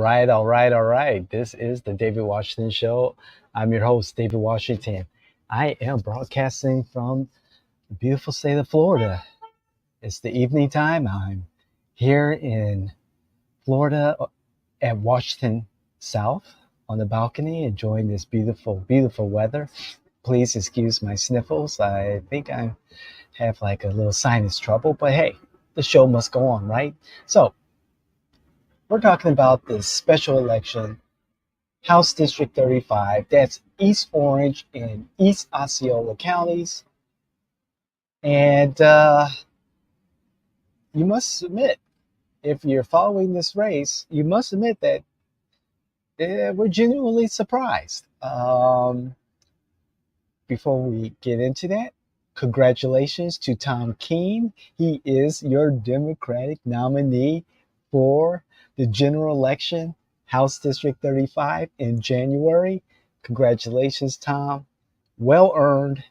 All right. This is the David Washington Show. I'm your host, David Washington. I am broadcasting from the beautiful state of Florida. It's the evening time. I'm here in Florida at Washington South on the balcony, enjoying this beautiful, beautiful weather. Please excuse my sniffles. I think I have like a little sinus trouble, but hey, the show must go on, right? So, we're talking about the special election House District 35, that's East Orange and East Osceola counties. And you must admit, if you're following this race, you must admit that we're genuinely surprised. Before we get into that, congratulations to Tom Keene. He is your Democratic nominee for the general election, House District 35 in January. Congratulations, Tom. Well earned,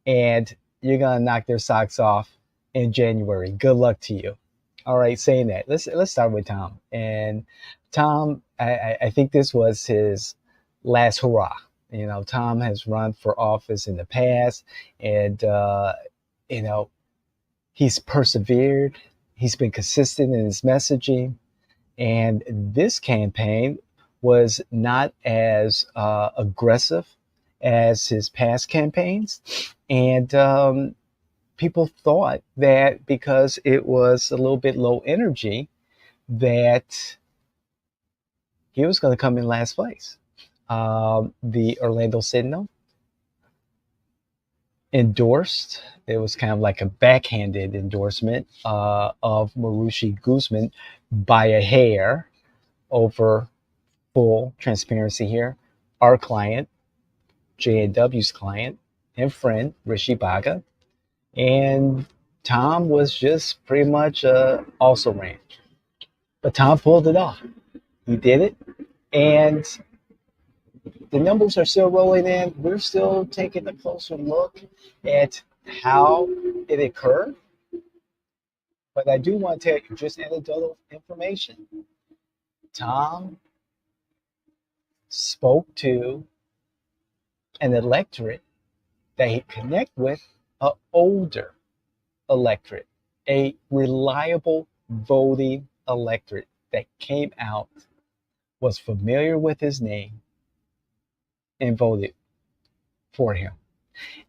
and you're gonna knock their socks off in January. Good luck to you. All right, saying that, let's start with Tom. And Tom, I think this was his last hurrah. You know, Tom has run for office in the past, and you know, he's persevered. He's been consistent in his messaging, and this campaign was not as aggressive as his past campaigns. And people thought that because it was a little bit low energy, that he was going to come in last place. The Orlando Sentinel endorsed, it was kind of like a backhanded endorsement of Marushi Guzman by a hair. Over full transparency here, our client, JNW's client and friend, Rishi Baga, and Tom was just pretty much also ran. But Tom pulled it off. He did it, and the numbers are still rolling in. We're still taking a closer look at how it occurred. But I do want to tell you just anecdotal information. Tom spoke to an electorate that he connect with, an older electorate, a reliable voting electorate that came out, was familiar with his name, and voted for him.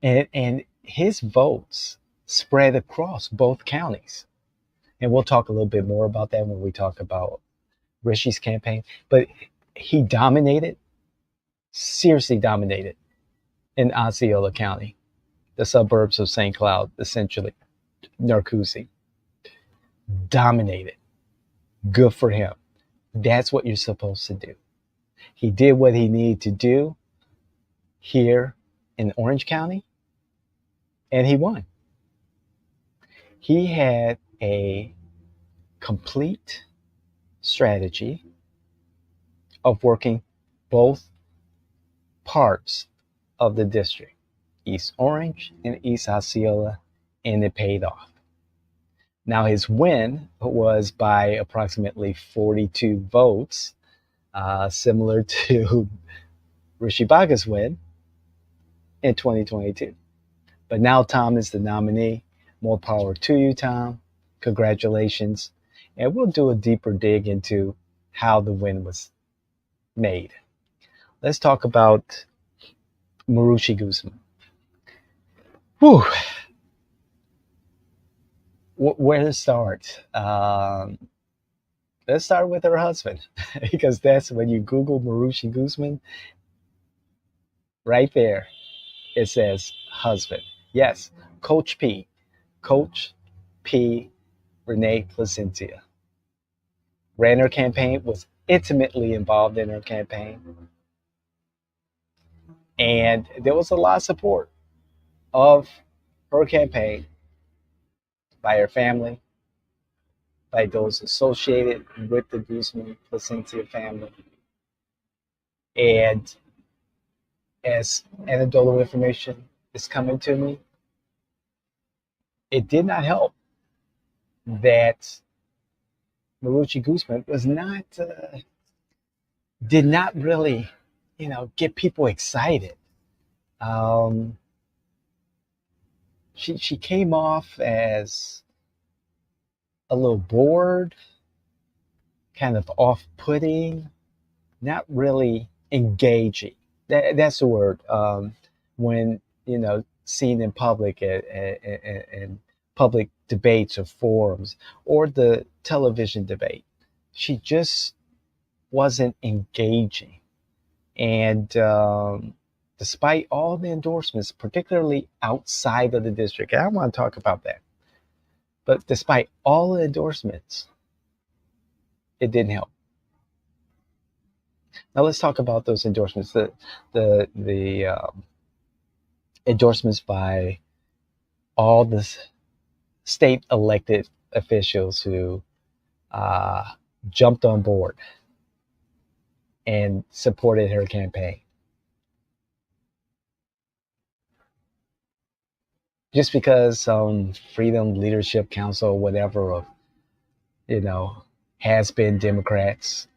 And his votes spread across both counties. And we'll talk a little bit more about that when we talk about Rishi's campaign. But he dominated, seriously dominated, in Osceola County, the suburbs of St. Cloud, essentially, Narcoossee. Dominated. Good for him. That's what you're supposed to do. He did what he needed to do here in Orange County, and he won. He had a complete strategy of working both parts of the district, East Orange and East Osceola, and it paid off. Now, his win was by approximately 42 votes, similar to Rishi Baga's win in 2022. But now Tom is the nominee. More power to you, Tom. Congratulations. And we'll do a deeper dig into how the win was made. Let's talk about Marushi Guzman. Whew. Where to start? Let's start with her husband, because that's when you Google Marushi Guzman, right there, it says husband. Yes, Coach P, Renee Placencia. Ran her campaign, was intimately involved in her campaign. And there was a lot of support of her campaign by her family, by those associated with the Guzman Placencia family. And as anecdotal information is coming to me, it did not help that Marushi Guzman was not did not really, get people excited. Um, she came off as a little bored, kind of off-putting, not really engaging. That's the word. When seen in public and public debates or forums or the television debate, she just wasn't engaging. And despite all the endorsements, particularly outside of the district, and I want to talk about that, but despite all the endorsements, it didn't help. Now let's talk about those endorsements. The endorsements by all the state elected officials who uh, jumped on board and supported her campaign. Just because some Freedom Leadership Council, whatever, of you know, has been Democrats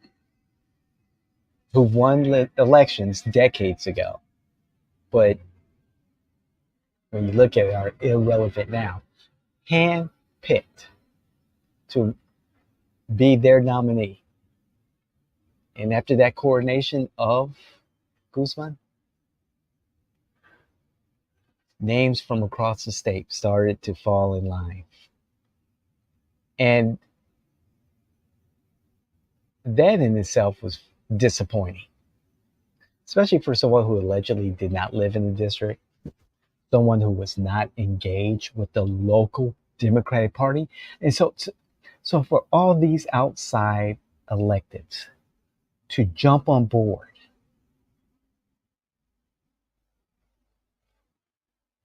who won elections decades ago, but when you look at it, are irrelevant now, handpicked to be their nominee. And after that coronation of Guzman, names from across the state started to fall in line. And that in itself was disappointing, especially for someone who allegedly did not live in the district, someone who was not engaged with the local Democratic Party. And so for all these outside electeds to jump on board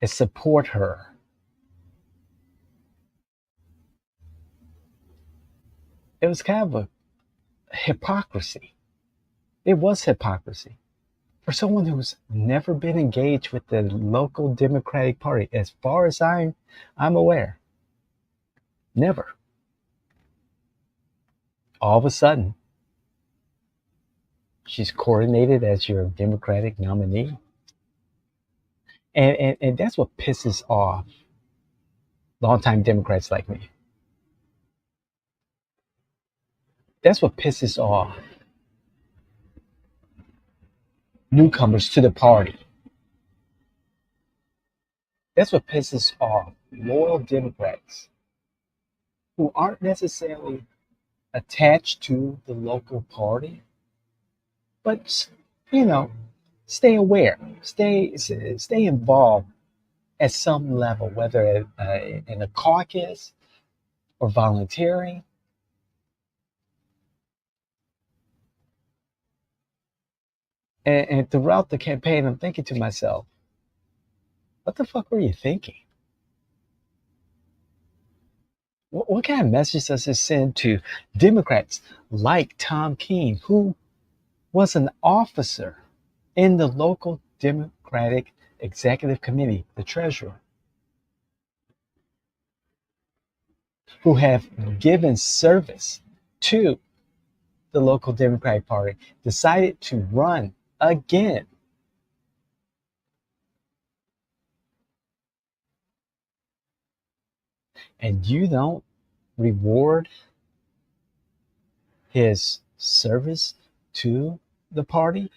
and support her, it was kind of a hypocrisy. It was hypocrisy for someone who's never been engaged with the local Democratic Party, as far as I'm aware. Never. All of a sudden, she's coordinated as your Democratic nominee. And that's what pisses off longtime Democrats like me. That's what pisses off newcomers to the party. That's what pisses off loyal Democrats who aren't necessarily attached to the local party, but you know, stay aware, stay involved at some level, whether in a caucus or volunteering. And throughout the campaign, I'm thinking to myself, what the fuck were you thinking? What kind of message does this send to Democrats like Tom Keene, who was an officer in the local Democratic Executive Committee, the treasurer, who have given service to the local Democratic Party, decided to run again? And you don't reward his service to the party,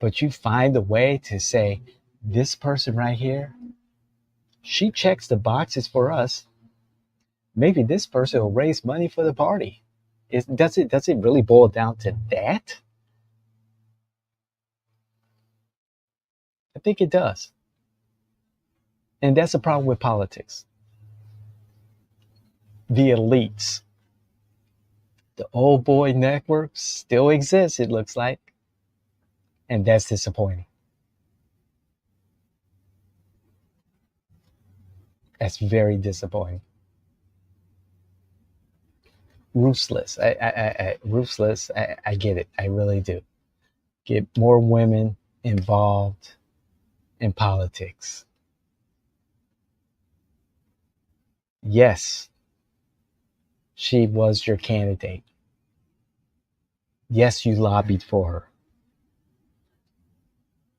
but you find a way to say, this person right here, she checks the boxes for us. Maybe this person will raise money for the party. Does it really boil down to that? I think it does. And that's the problem with politics. The elites, the old boy networks still exist, it looks like. And that's disappointing. That's very disappointing. Ruthless. Ruthless. I get it. I really do. Get more women involved in politics. Yes, She was your candidate. Yes, you lobbied for her.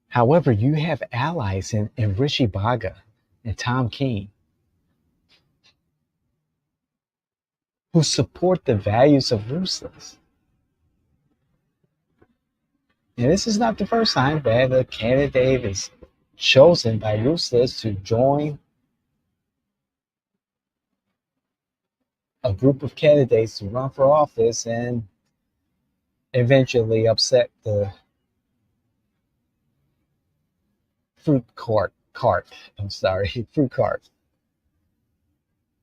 However, you have allies in Rishi Baga and Tom Keene who support the values of Ruthless. And this is not the first time that a candidate is chosen by Ruthless to join a group of candidates to run for office and eventually upset the fruit cart. I'm sorry, fruit cart.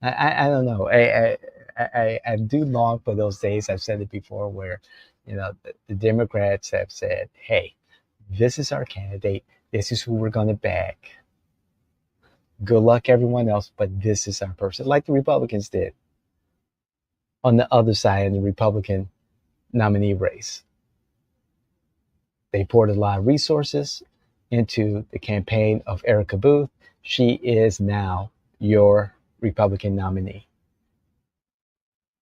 I don't know. I do long for those days. I've said it before, where the Democrats have said, "Hey, this is our candidate. This is who we're going to back. Good luck, everyone else, but this is our person," like the Republicans did on the other side in the Republican nominee race. They poured a lot of resources into the campaign of Erica Booth. She is now your Republican nominee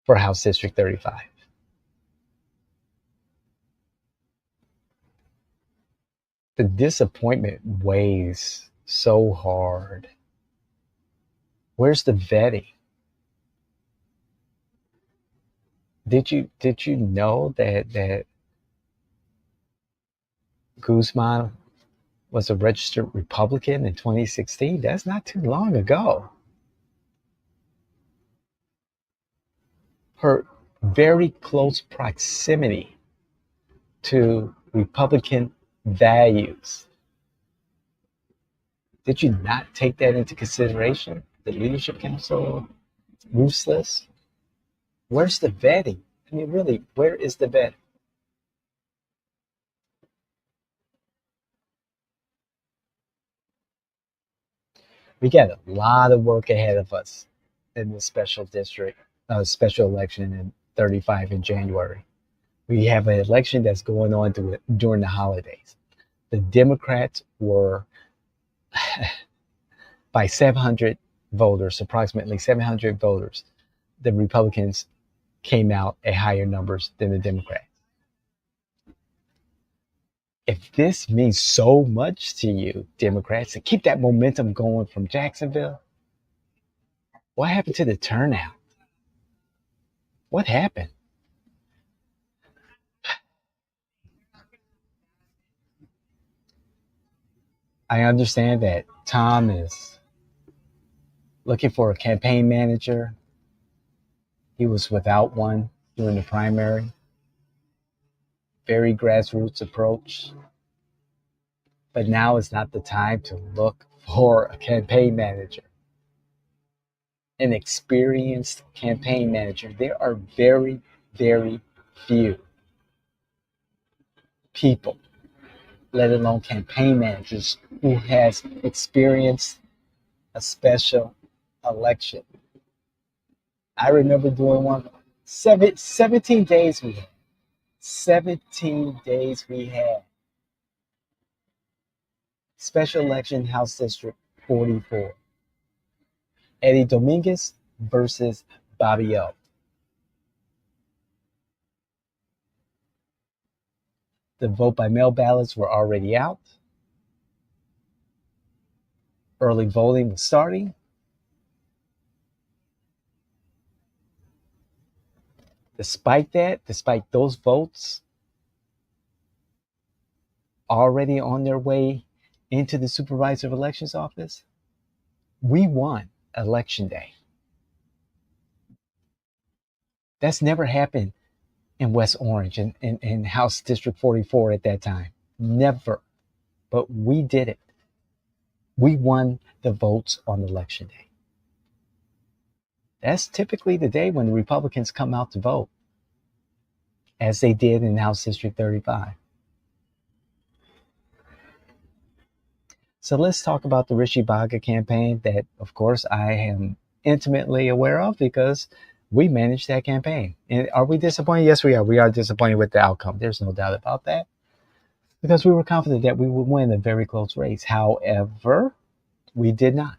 for House District 35. The disappointment weighs so hard. Where's the vetting? Did you know that Guzman was a registered Republican in 2016? That's not too long ago. Her very close proximity to Republican values. Did you not take that into consideration? The Leadership Council, Ruthless? Where's the vetting? I mean, really, where is the vetting? We got a lot of work ahead of us in this special election in 35 in January. We have an election that's going on during the holidays. The Democrats were by 700 voters, approximately 700 voters. The Republicans came out at higher numbers than the Democrats. If this means so much to you, Democrats, to keep that momentum going from Jacksonville, what happened to the turnout? What happened? I understand that Tom is looking for a campaign manager. He was without one during the primary. Very grassroots approach. But now is not the time to look for a campaign manager, an experienced campaign manager. There are very, very few people, let alone campaign managers, who has experienced a special election. I remember doing one. 17 days we had. 17 days we had. Special election, House District 44. Eddie Dominguez versus Bobby O. The vote by mail ballots were already out. Early voting was starting. Despite those votes already on their way into the supervisor of elections office, we won election day. That's never happened in West Orange and in House District 44 at that time. Never. But we did it. We won the votes on election day. That's typically the day when the Republicans come out to vote, as they did in House District 35. So let's talk about the Rishi Baga campaign that, of course, I am intimately aware of because we managed that campaign. And are we disappointed? Yes, we are. We are disappointed with the outcome. There's no doubt about that, because we were confident that we would win a very close race. However, we did not.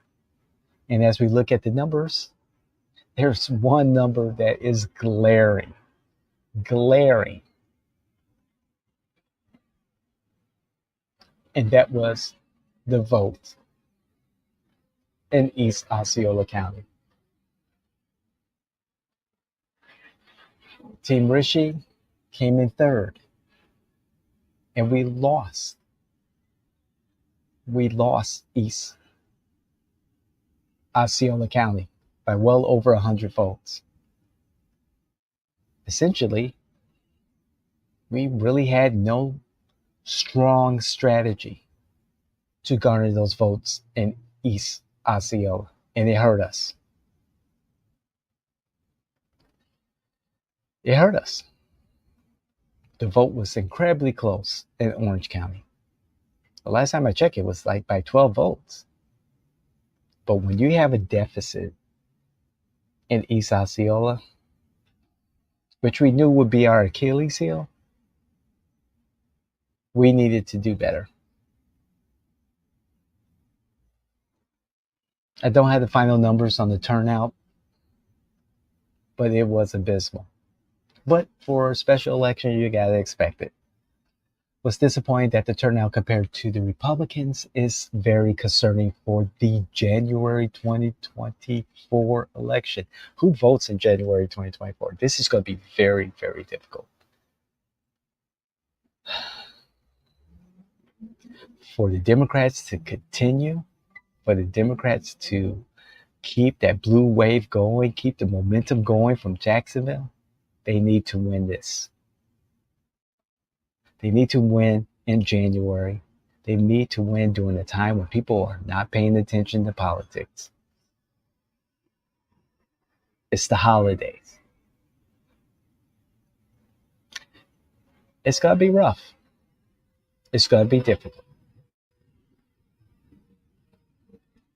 And as we look at the numbers, there's one number that is glaring, and that was the vote in East Osceola County. Team Rishi came in third, and we lost. We lost East Osceola County by well over 100 votes. Essentially, we really had no strong strategy to garner those votes in East Osceola, and it hurt us. It hurt us. The vote was incredibly close in Orange County. The last time I checked, it was like by 12 votes. But when you have a deficit in East Osceola, which we knew would be our Achilles heel, we needed to do better. I don't have the final numbers on the turnout, but it was abysmal. But for a special election, you gotta expect it. Was disappointed that the turnout compared to the Republicans is very concerning for the January 2024 election. Who votes in January 2024? This is going to be very, very difficult. For the Democrats to continue, for the Democrats to keep that blue wave going, keep the momentum going from Jacksonville, they need to win this. They need to win in January. They need to win during a time when people are not paying attention to politics. It's the holidays. It's going to be rough. It's going to be difficult.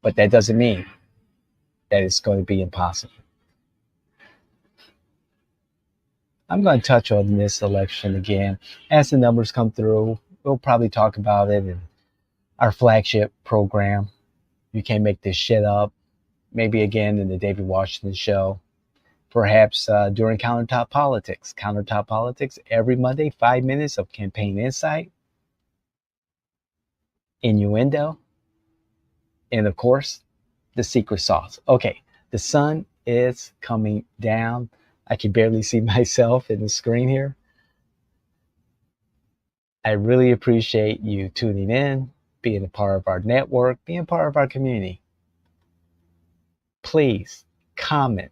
But that doesn't mean that it's going to be impossible. I'm going to touch on this election again. As the numbers come through, we'll probably talk about it in our flagship program. You Can't Make This Shit Up. Maybe again in the David Washington Show. Perhaps during Countertop Politics. Countertop Politics, every Monday, 5 minutes of campaign insight, innuendo, and of course, the secret sauce. Okay, the sun is coming down. I can barely see myself in the screen here. I really appreciate you tuning in, being a part of our network, being part of our community. Please comment.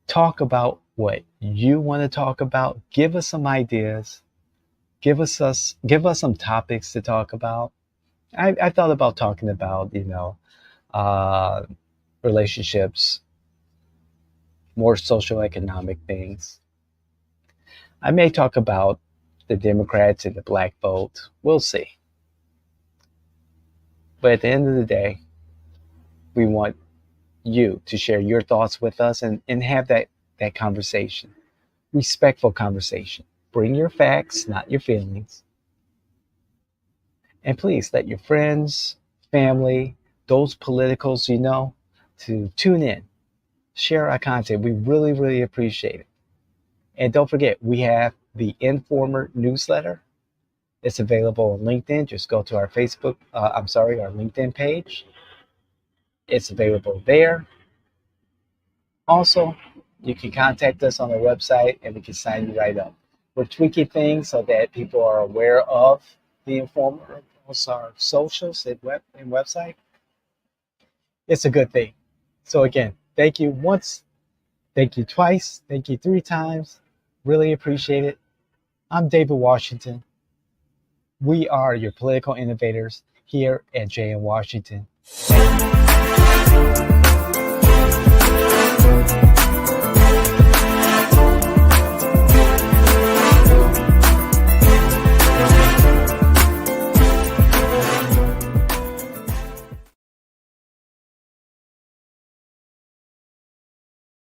Talk about what you want to talk about. Give us some ideas. Give us some topics to talk about. I thought about talking about, relationships, more socioeconomic things. I may talk about the Democrats and the black vote. We'll see. But at the end of the day, we want you to share your thoughts with us and have that conversation. Respectful conversation. Bring your facts, not your feelings. And please let your friends, family, those politicals you know, to tune in. Share our content. We really, really appreciate it. And don't forget, we have the Informer newsletter. It's available on LinkedIn. Just go to our our LinkedIn page. It's available there. Also, you can contact us on our website and we can sign you right up. We're tweaking things so that people are aware of the Informer, also our socials and website. It's a good thing. So again, thank you once, thank you twice, thank you 3 times. Really appreciate it. I'm David Washington. We are your political innovators here at JM Washington. Thank you.